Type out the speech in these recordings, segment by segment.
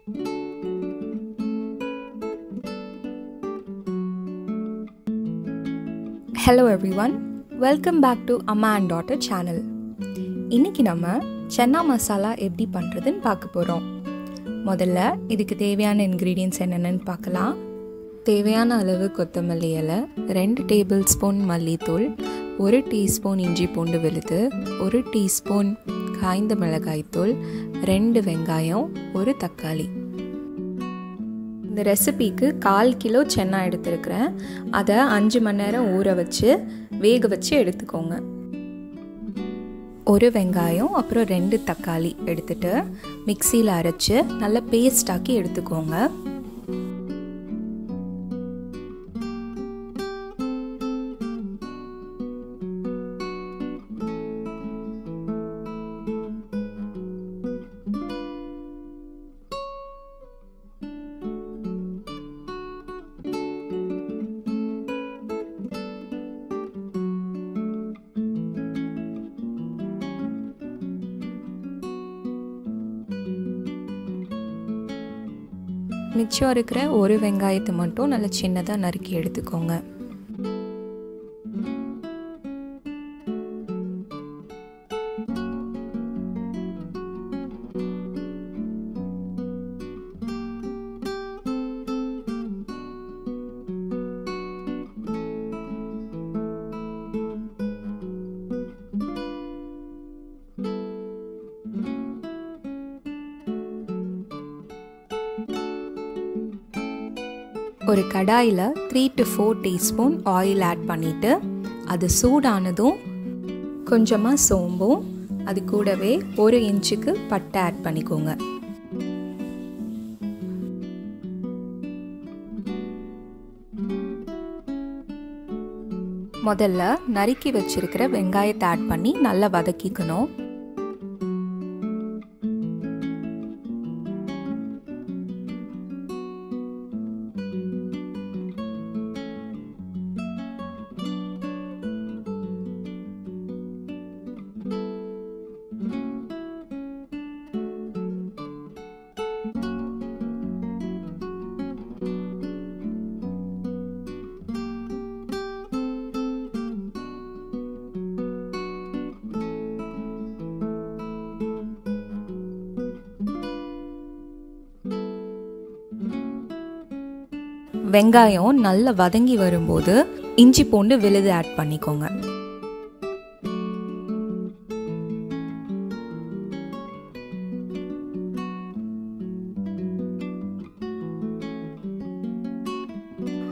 Hello everyone, welcome back to Amma and Daughter channel. இன்னைக்கு நம்ம சன்னா மசாலா எப்படி பண்ணுறதுன்னு பார்க்க போகிறோம். முதல்ல இதுக்கு தேவையான இன்க்ரீடியன்ட்ஸ் என்னென்னு பார்க்கலாம். தேவையான அளவு கொத்தமல்லி இலை, 2 டேபிள் ஸ்பூன் மல்லித்தூள், 1 டீஸ்பூன் இஞ்சி பூண்டு விழுது, 1 டீஸ்பூன் காய்ந்த மிளகாய்த்தூள், 2 வெங்காயம், 1 தக்காளி. இந்த ரெசிபிக்கு 1/4 கிலோ சென்னா எடுத்துருக்கிறேன். அதை 5 மணி நேரம் ஊற வச்சு வேக வச்சு எடுத்துக்கோங்க. 1 வெங்காயம் அப்புறம் 2 தக்காளி எடுத்துட்டு மிக்சியில் அரைச்சி நல்லா பேஸ்ட் ஆக்கி எடுத்துக்கோங்க. மிச்சம் இருக்கிற 1 வெங்காயத்தை மட்டும் நல்லா சின்னதாக நறுக்கி எடுத்துக்கோங்க. ஒரு கடாயில் 3 to 4 டீஸ்பூன் ஆயில் ஆட் பண்ணிவிட்டு அது சூடானதும் கொஞ்சமாக சோம்பும் அது கூடவே 1 இன்ச்சுக்கு பட்டை ஆட் பண்ணிக்கோங்க. முதல்ல நறுக்கி வச்சிருக்கிற வெங்காயத்தை ஆட் பண்ணி நல்லா வதக்கிக்கணும். வெங்காயம் நல்லா வதங்கி வரும்போது இஞ்சி பூண்டு விழுது ஆட் பண்ணிக்கோங்க.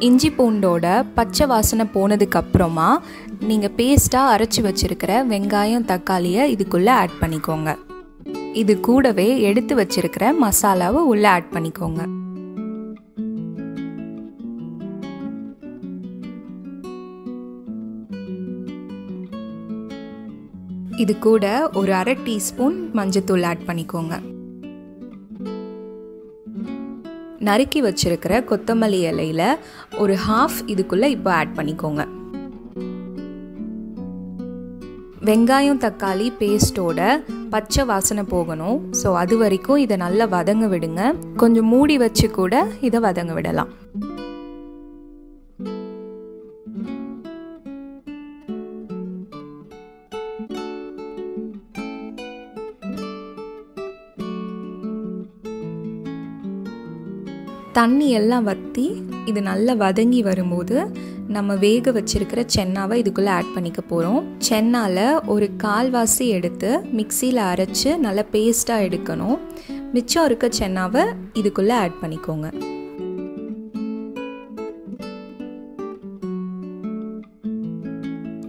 இஞ்சி பூண்டோட பச்சை வாசனை போனதுக்கு அப்புறமா நீங்க பேஸ்டா அரைச்சி வச்சிருக்கிற வெங்காயம் தக்காளியை இதுக்குள்ள ஆட் பண்ணிக்கோங்க. இது கூடவே எடுத்து வச்சிருக்கிற மசாலாவை உள்ள ஆட் பண்ணிக்கோங்க. இது கூட ஒரு 1/2 டீஸ்பூன் மஞ்சத்தூள் ஆட் பண்ணிக்கோங்க. நறுக்கி வச்சிருக்கிற கொத்தமல்லி இலையில ஒரு 1/2 இதுக்குள்ள இப்போ ஆட் பண்ணிக்கோங்க. வெங்காயம் தக்காளி பேஸ்டோட பச்சை வாசனை போகணும். ஸோ அது வரைக்கும் இதை நல்லா வதங்க விடுங்க. கொஞ்சம் மூடி வச்சு கூட இதை வதங்க விடலாம். தண்ணி எல்லாம் வற்றி இது நல்லா வதங்கி வரும்போது நம்ம வேக வச்சிருக்கிற சென்னாவை இதுக்குள்ளே ஆட் பண்ணிக்க போகிறோம். சென்னால ஒரு 1/4 எடுத்து மிக்சியில் அரைச்சி நல்லா பேஸ்ட்டாக எடுக்கணும். மிச்சம் இருக்க சென்னாவை இதுக்குள்ளே ஆட் பண்ணிக்கோங்க.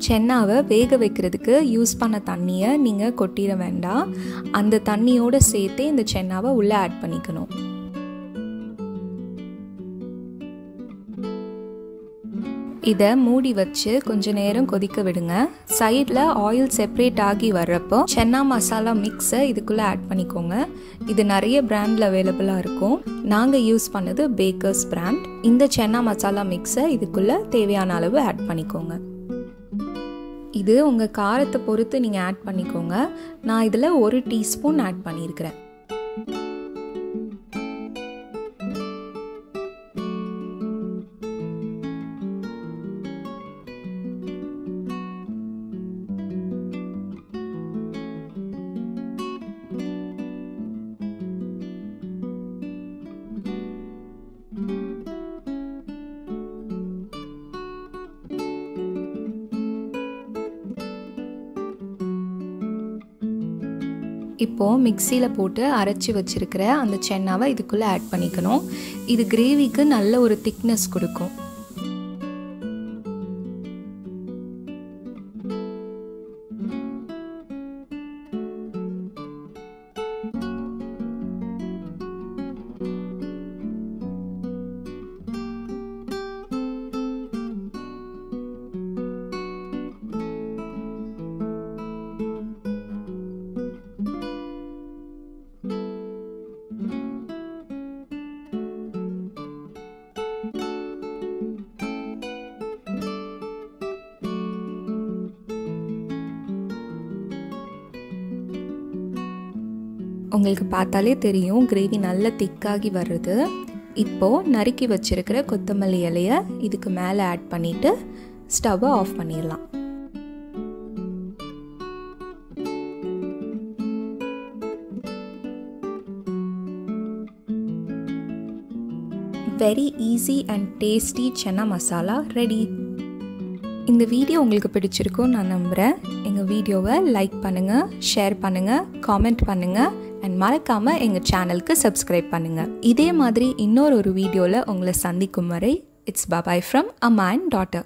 சென்னாவை வேக வைக்கிறதுக்கு யூஸ் பண்ண தண்ணியை நீங்கள் கொட்டிட வேண்டாம். அந்த தண்ணியோடு சேர்த்து இந்த சென்னாவை உள்ளே ஆட் பண்ணிக்கணும். இதை மூடி வச்சு கொஞ்ச நேரம் கொதிக்க விடுங்க. சைடில் ஆயில் செப்பரேட் ஆகி வர்றப்போ சன்னா மசாலா மிக்ஸை இதுக்குள்ளே ஆட் பண்ணிக்கோங்க. இது நிறைய பிராண்டில் அவைலபிளாக இருக்கும். நாங்கள் யூஸ் பண்ணது பேக்கர்ஸ் பிராண்ட். இந்த சன்னா மசாலா மிக்ஸை இதுக்குள்ளே தேவையான அளவு ஆட் பண்ணிக்கோங்க. இது உங்கள் காரத்தை பொறுத்து நீங்கள் ஆட் பண்ணிக்கோங்க. நான் இதில் 1 டீஸ்பூன் ஆட் பண்ணியிருக்கிறேன். இப்போது மிக்சியில் போட்டு அரைச்சி வச்சுருக்கிற அந்த சென்னாவை இதுக்குள்ளே ஆட் பண்ணிக்கணும். இது கிரேவிக்கு நல்ல ஒரு திக்னஸ் கொடுக்கும். உங்களுக்கு பார்த்தாலே தெரியும் கிரேவி நல்ல திக்காகி வர்றது. இப்போது நறுக்கி வச்சுருக்கிற கொத்தமல்லி இலையை இதுக்கு மேலே ஆட் பண்ணிவிட்டு ஸ்டவ்வை ஆஃப் பண்ணிடலாம். Very easy and tasty chana masala ready. இந்த வீடியோ உங்களுக்கு பிடிச்சிருக்கும்னு நான் நம்புகிறேன். எங்கள் வீடியோவை லைக் பண்ணுங்கள், ஷேர் பண்ணுங்கள், காமெண்ட் பண்ணுங்கள் அண்ட் மறக்காமல் எங்கள் சேனலுக்கு சப்ஸ்கிரைப் பண்ணுங்கள். இதே மாதிரி இன்னொரு வீடியோவில் உங்களை சந்திக்கும் வரை இட்ஸ் பாய் ஃப்ரம் அம்மா அண்ட் டாட்டர்.